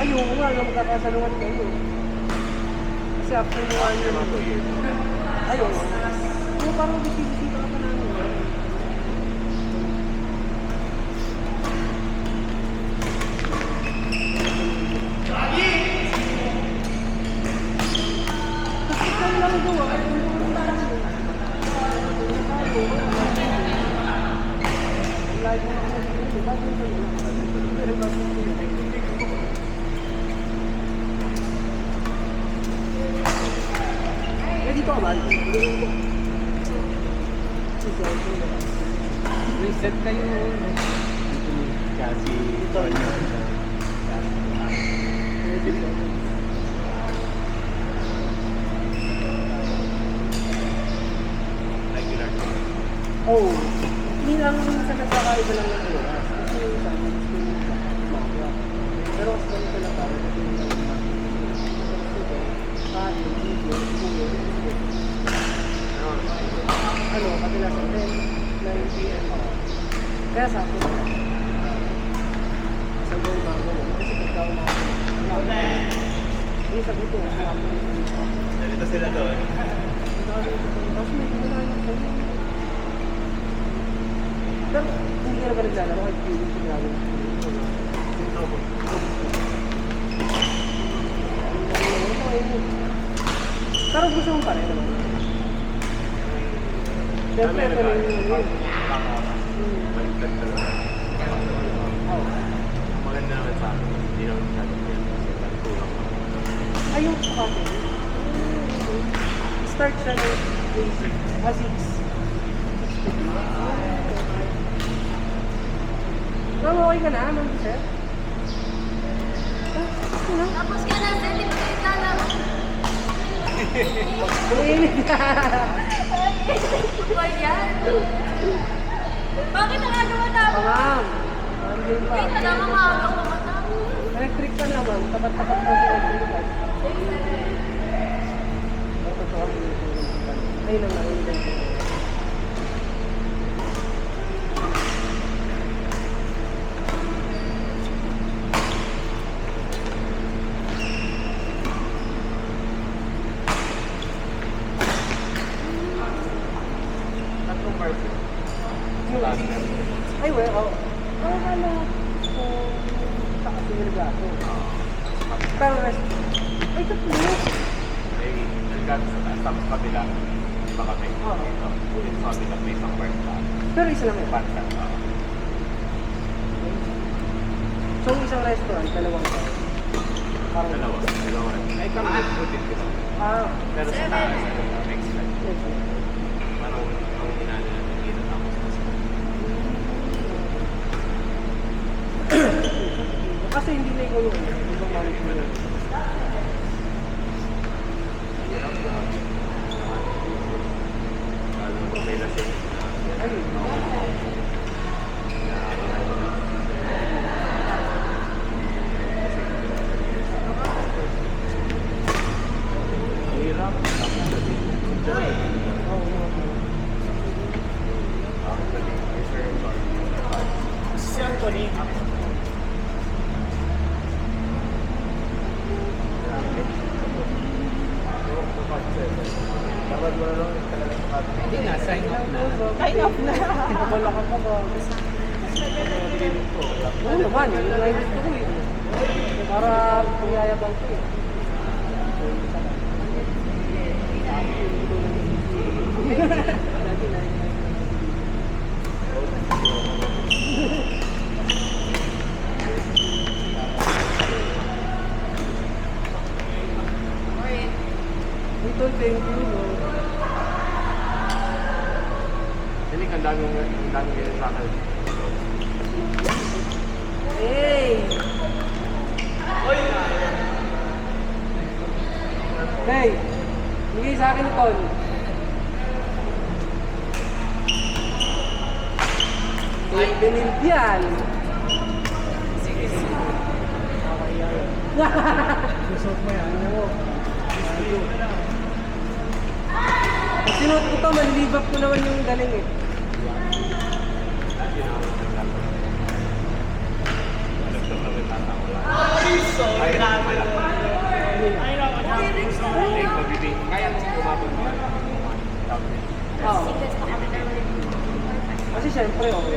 Ayoko nga na magkakasalungan kayo. Kasi after mo ano yun. Ayoko. Kung parang bisibisita ka pa namin. Kasi ikaw lang gawa. Lagi mo ako dito ka ba? Reset kayo. Kasi Tonyo. Regular. Oh, hindi lang sa nagkakaiba lang ng oras. Kasi yung sa amin, pero kasi ganito lang tayo. Ano, katilasan din, 9 PM ako. Kaya sa akin, sa buong bago mo, kasi pagkaw na ako, hindi sabi ko, Nalito sila doon. tapos may gumanayan ko. Pero hindi ka na ba naglalaro kahit hindi ko gawin? Pero gusto mo pa rin naman. Siyempre, ito rin yun. Baliktad talaga. Maganda naman sa akin. Hindi naman masyadong yan. Kasi kulang pa. Ayun sa akin. Start siya ng 6. Ma'am, okay ka na, ma'am, sir? Tapos ka na, sir, di ba kayo lalaro? Mainit ka! Ba yan? Bakit nakagawa tapos? Ma'am! Andun pa. Wait, wala nga maaga ko matapos. Electric ka na, ma'am. Tapat-tapat mo sa electric light. Ayun ang narinig ko. Tatlong bars yun. Ay, well, oh. Ang akala ko, taas yung gato. Pero, ay, tatlo. May nagkata sa taas. Tapos kabila. Baka may dito. Ulit sa kabila may isang bars pa. Pero isa lang yun. Pantan. So, isang restaurant, dalawang tao. Parang Dalawa. Ay, kami nagputin ko. Ah, Pero sa taas, next slide. yes. Parang ang hinala natin dito tapos na sila. Kasi hindi na ikaw yun. Ibang management. Hirap na. Lalo pa may lasing. Ayun. Hirap. Tapos na din. Si Anthony. Dapat mo na lang talaga sa kati. Hindi nga, sign up na. Sign up na. Wala ka pa ba? Oo naman, yun lang gusto ko eh. Para puyayabang ko eh. Ito, thank you. Hindi, ang daming ganyan sa akin. Hey! Hey! Bigay sa akin ito. Ay, binilbiyan. Sige, sige. Susot mo yan. Ano mo? Pag sinuot ko to, malilibap ko naman yung galing eh. Lagi na ako naglalaro. syempre, okay.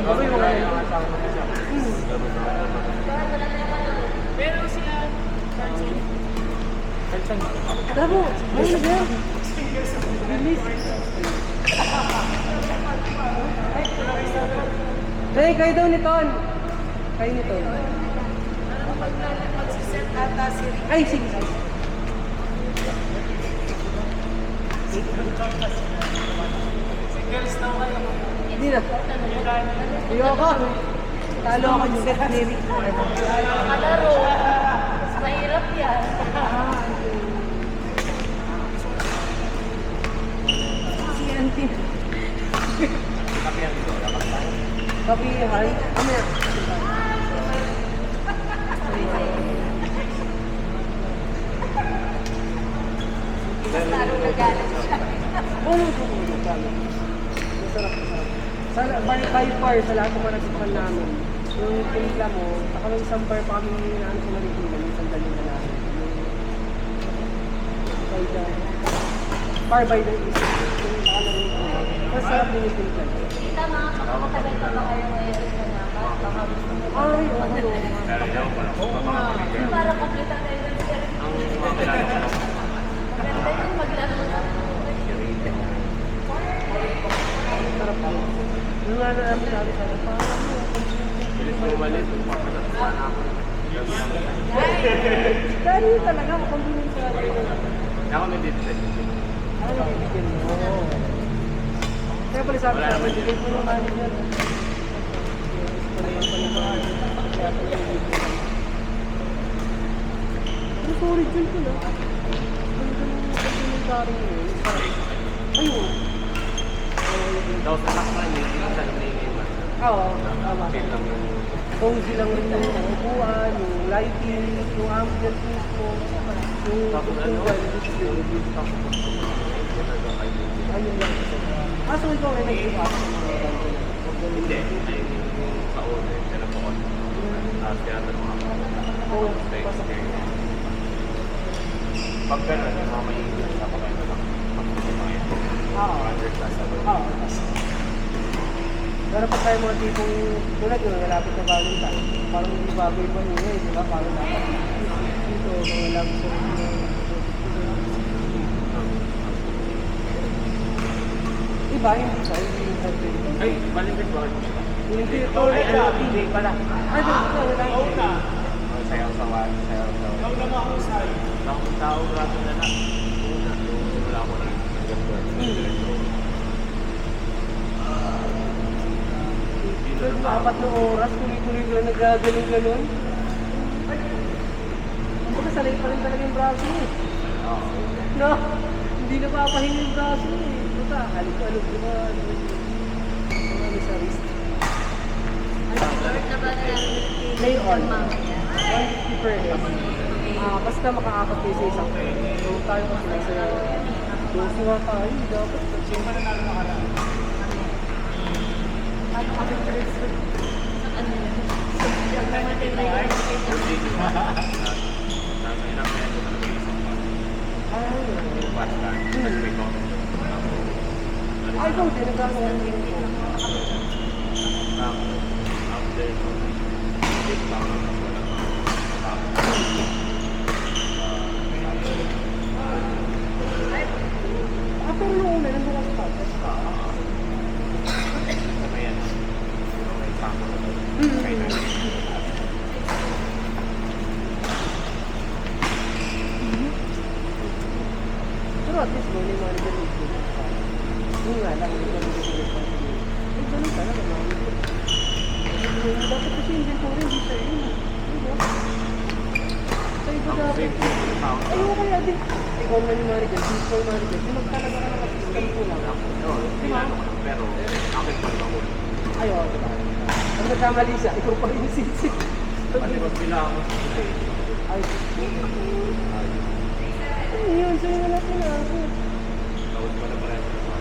Okay, mga yung asawa mo siya. Pero sila, Dabo, ano na ba? Release. Hey, kayo daw ni Ton. Kayo ni Ton. magsiset ata si Rick. Ay, sige. Hindi na. Ayoko. Talo ako mag-set ni Rick. Kalaro. Mas mahirap yan. Si Auntie. Kape yan dito. Kapi, hi. Ano yan? Mas lalo nagalit siya. Masarap, masarap. By far, sa lahat ng mga nagsipan namin, yung timpla mo, saka may isang bar pa kami ano sa Marikina, yung sandali na namin. By the, far by the east, yung nakalagay ko. Masarap din yung timpla. Kita mga makakatagal pa ba kayo ngayon sa naman? Baka gusto mo. Ay, oo. Pero daw, Para kumplita kayo ng sir. ang mga kilala ko lang. Maganda yun maglaro na. Sarap po. Yung nga na namin sabi sa parang Bilis mo umalis. Pagkakatasan ako. dahil yun talaga, makambilin sa akin. Ako may dito. Ano yung bibigyan mo? Kaya pala sabi sa akin, bigay mo yung manager. Ano sorry, dyan ko na. Ayun. Daw sa lakman, hindi ko sa lumingin. Oo, tama. Feel lang yung Cozy lang rin yung upuan, yung lighting, yung ambience mismo, yung tapos ano, yung ayun lang. So ikaw ay nag-iwas sa mga ganito. hindi. Ay, yung sa una, pero po ako. Tapos kaya tanong ako. Oo, Stay pasok. here. Pag gano'n, yung mga maingin sa pagkain na lang. Oo. Underclass sa loob. Oo. Pero pag tayo mga tipong tulad yun, nalapit na Valentine, parang hindi bago yung maningay, di ba? Parang dapat dito, mga love song na iba, hindi pa, hindi yung sabi. Ay, balikin ba? Hindi ito, Ay, ano, DJ pala. Ay, wala. Sayaw sa wala, sayaw sa wala. Ikaw naman ako sa'yo. Tao, rato na lang. Una, yung simula ko na yung Pero 4 na oras, tuloy-tuloy ko na nagagaling-ganon. Ang pagkasalay pa rin talaga yung braso mo. Oo. No, hindi na papahinga yung braso mo eh. Buta, halik-halik ko na. Ano sa wrist. Work na ba na lang? Lay on. Mamaya. 150 per head. Basta makakapat kayo sa isang head. So tayo kasi nasa 12 nga tayo. Dapat. Ano kami first? Ano yun? Pag namatay na yun, Nasa ilang kaya ko talaga isang yung pasta. Tapos may comment. Ay, ikaw din. Nagkakaroon ng game ko. After big bang Pero nung una, nandun ako sa podcast. Ayan. May pako. Kaya na. Pero at least, no, yung manager ng school. Yun nga lang, yung manager ng school. Eh, ganun talaga, manager. Dapat kasi inventory, hindi sa iyo. Diba? Sa iba Ang dapat. same thing yung tao. Ayun kaya din. Ikaw man yung manager, principal manager. Yung magtalaga ka ng assistant ko lang. Pero akin pa lang ako. Ayun, diba? Pag nagkamali siya, ikaw pa rin yung sisig. Pati pag bilang ako. Ay, ano yun? Sa'yo na natin ako. Tawag ko na pala sa mga.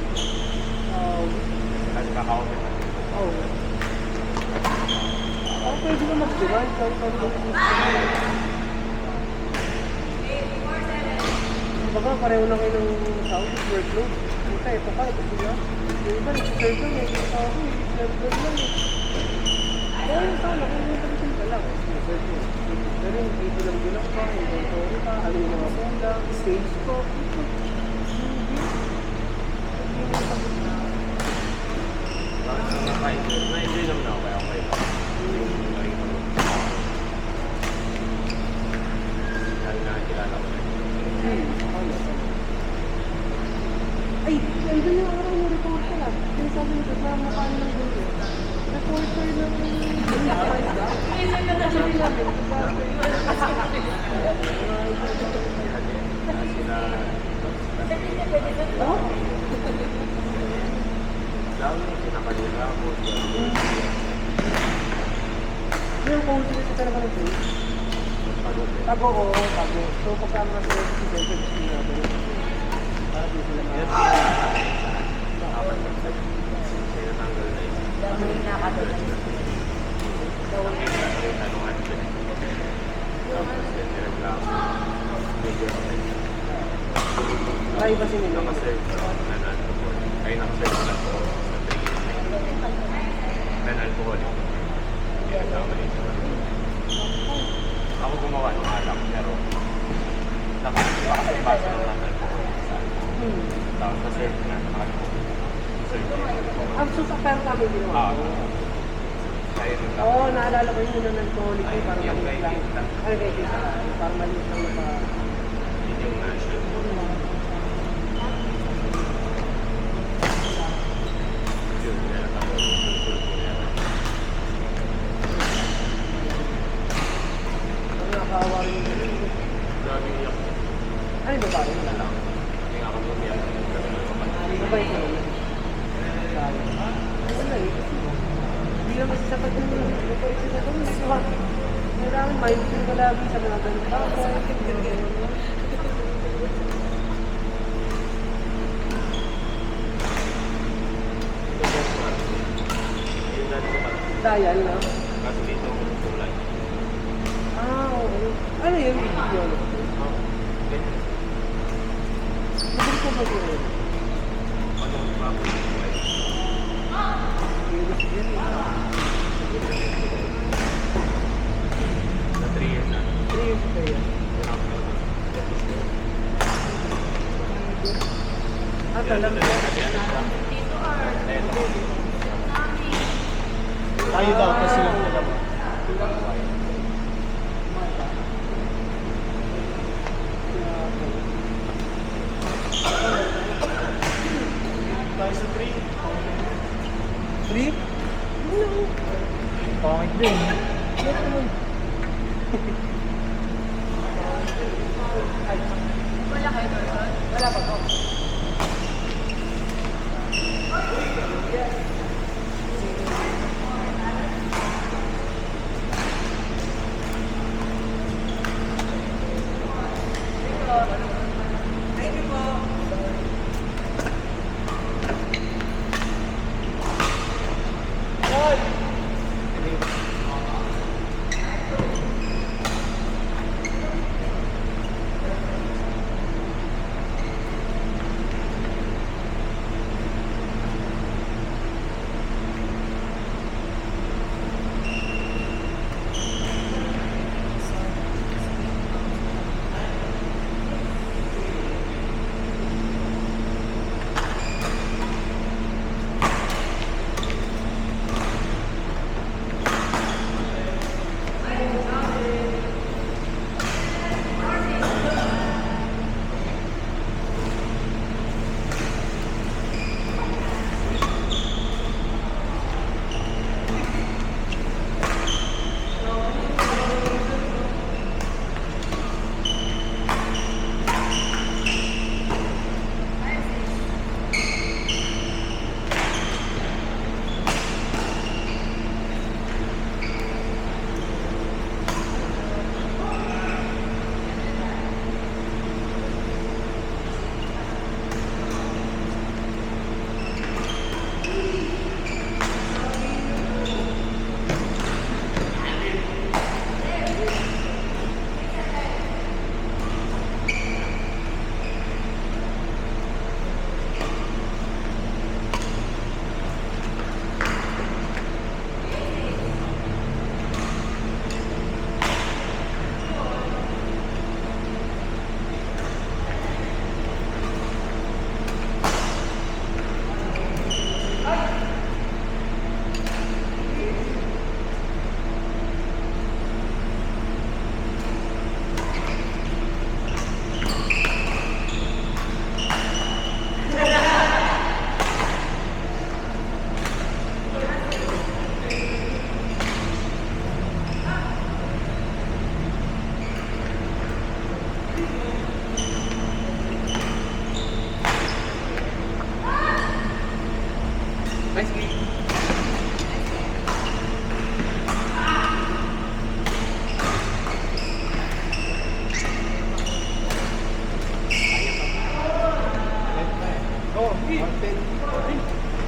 Oh. Kasi kakausap natin. Oh. Ako pwede na mag-divide kahit ano mag-divide. Baga, pareho na kayo ng sound workload. Puta, ito ka, ito sila. Yung iba, nag-serve lang eh. Yung tao ko, serve lang eh. Kaya yung tao, nakalimutan ka lang. Serve mo. Pero yung dito lang bilang pa, inventory pa, ano yung mga kulang, stage ko. Na-enjoy naman ako kaya okay lang. Dahil nakakilala ko na Ay, andun yung araw mo, reporter ah. Sinasabi nito, na mukha ng gulo. Reporter ng sabi namin, oh? lalo yung pinakalira ko. Yung kung sila talaga ng face. Tago ko, tago. So, pagka mga sila si Siyempre, gusto nyo natin. Para di sila Yan mga... dapat sila tanggal na isa. Dami nakakadala. Tanungan sila. Tapos yan nireklamo. Medyo Privacy nila. nakaserve na alcohol. Ay nakaserve na po sa 3 na alcohol. Kaya tama rin siya. Ako gumawa ng alak pero nakapasa ng alcohol. Tapos na-serve na alcohol. Ang susapero kami ginawa ko. Kaya rin lang. Oo, naalala ko yun yung non-alcoholic ko. Parang Yung maliit lang. kay Tita. Ay, kay Tita. Parang maliit lang na pa. Yun yung national. Yun, meron ako. Susunod ko na. Ang nakakawa rin yun. Grabe yung iyak niya. Ano yung babae? Wala lang. Hindi nga ako lumiyak. Mabait na naman. Wala eh. Hindi naman sasapat yung mabait sila kung nagawa. Kailangan mindful ka lagi sa mga ganun. Dial, no? Kaso dito, kulay. Ah, oo. Ano yun? Video. Maganda ko ba yun? Anong bago yung kulay? English din. Na 3 years na. 3 years pa yan. Ah, talaga. Dito are. Tayo daw kasi lang nila mo. Tayo sa 3. 3? No. Pangit din. Yes, naman. Wala kayo doon? Wala pa po.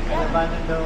Kalabanan daw